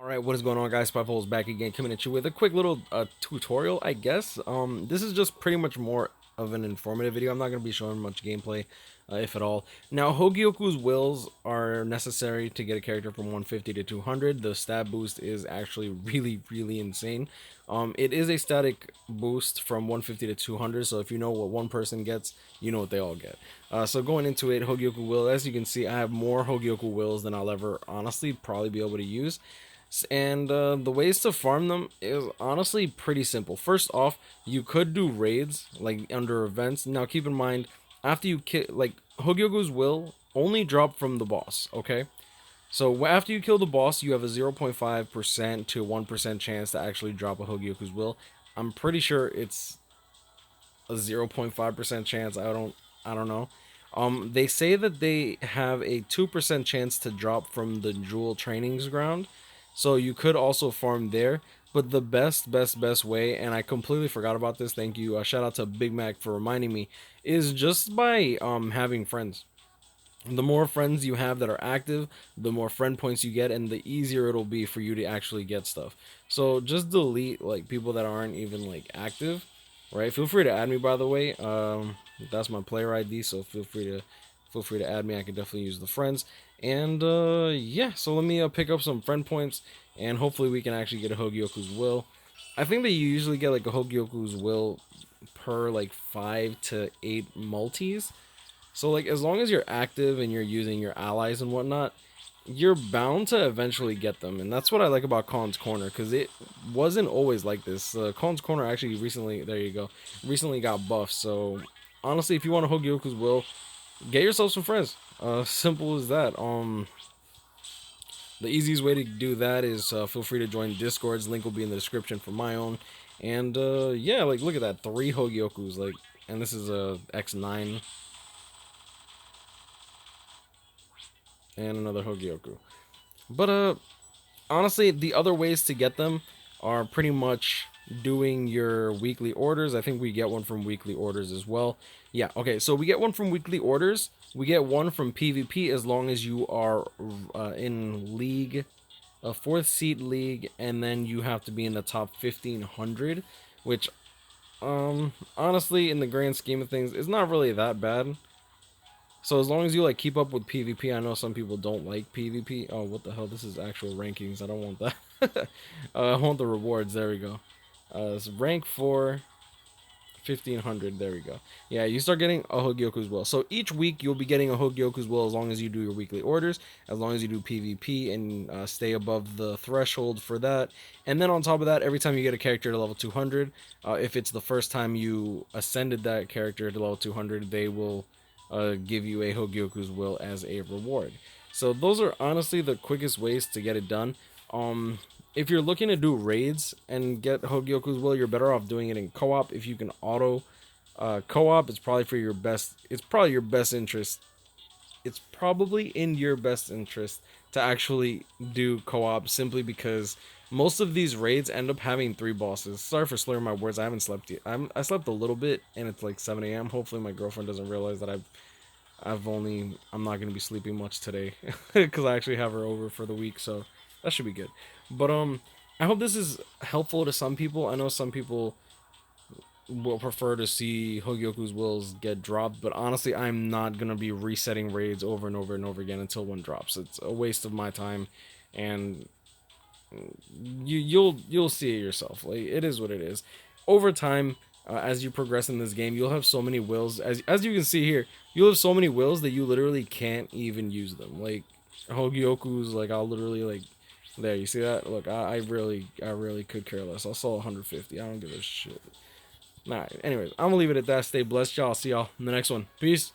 Alright, what is going on, guys? Spiteful is back again, coming at you with a quick little tutorial, I guess. This is just pretty much more of an informative video. I'm not going to be showing much gameplay, if at all. Now, Hogyoku's wills are necessary to get a character from 150 to 200. The stat boost is actually really insane. It is a static boost from 150 to 200, so if you know what one person gets, you know what they all get. So going into it, Hogyoku will, as you can see, I have more Hogyoku wills than I'll ever honestly probably be able to use. And the ways to farm them is honestly pretty simple. First off, you could do raids like under events. Now keep in mind, after you kill, like, Hogyoku's will only drop from the boss, okay? So after you kill the boss, you have a 0.5% to 1% chance to actually drop a Hogyoku's will. I'm pretty sure it's a 0.5% chance. I don't know. They say that they have a 2% chance to drop from the Jewel Trainings Ground. So you could also farm there, but the best way, and I completely forgot about this, thank you, shout out to Big Mac for reminding me, is just by having friends. The more friends you have that are active, the more friend points you get, and the easier it'll be for you to actually get stuff. So just delete like people that aren't even like active, right? Feel free to add me, by the way. That's my player ID, so feel free to add me. I can definitely use the friends. And yeah, so let me pick up some friend points, and hopefully we can actually get a Hogyoku's will. I think that you usually get like a Hogyoku's will per like 5 to 8 multis. So like as long as you're active and you're using your allies and whatnot, you're bound to eventually get them. And that's what I like about Khan's Corner, because it wasn't always like this. Khan's Corner actually recently, there you go, recently got buffed. So honestly, if you want a Hogyoku's will, get yourself some friends. Simple as that. The easiest way to do that is feel free to join Discords. Link will be in the description for my own. And yeah, like look at that, 3 Hogyokus, like, and this is a X9 and another Hogyoku. But honestly, the other ways to get them are pretty much doing your weekly orders. I think we get one from weekly orders as well. Yeah, okay, so we get one from weekly orders. We get one from PvP as long as you are in league, a 4th seed league, and then you have to be in the top 1500, which honestly, in the grand scheme of things, is not really that bad. So as long as you like keep up with PvP, I know some people don't like PvP. Oh, what the hell? This is actual rankings. I don't want that. I want the rewards. There we go. It's rank 4, 1500. There we go. Yeah, you start getting a Hogyoku's will. So each week you'll be getting a Hogyoku's will as long as you do your weekly orders, as long as you do PvP and stay above the threshold for that. And then on top of that, every time you get a character to level 200, if it's the first time you ascended that character to level 200, they will give you a Hogyoku's will as a reward. So those are honestly the quickest ways to get it done. If you're looking to do raids and get Hogyoku's will, you're better off doing it in co-op. If you can auto co-op, it's probably for your best. It's probably your best interest. It's probably in your best interest to actually do co-op, simply because most of these raids end up having 3 bosses. Sorry for slurring my words. I haven't slept yet. I slept a little bit, and it's like 7 a.m. Hopefully my girlfriend doesn't realize that I'm not gonna be sleeping much today, because I actually have her over for the week, so that should be good. But I hope this is helpful to some people. I know some people will prefer to see Hogyoku's wills get dropped, but honestly, I'm not gonna be resetting raids over and over and over again until one drops. It's a waste of my time, and you'll see it yourself. Like, it is what it is. Over time, as you progress in this game, you'll have so many wills. As you can see here, you'll have so many wills that you literally can't even use them. Like Hogyoku's, like I'll literally like, there, you see that? Look, I really could care less. I'll sell 150. I don't give a shit. Alright, anyways, I'm gonna leave it at that. Stay blessed, y'all. See y'all in the next one. Peace.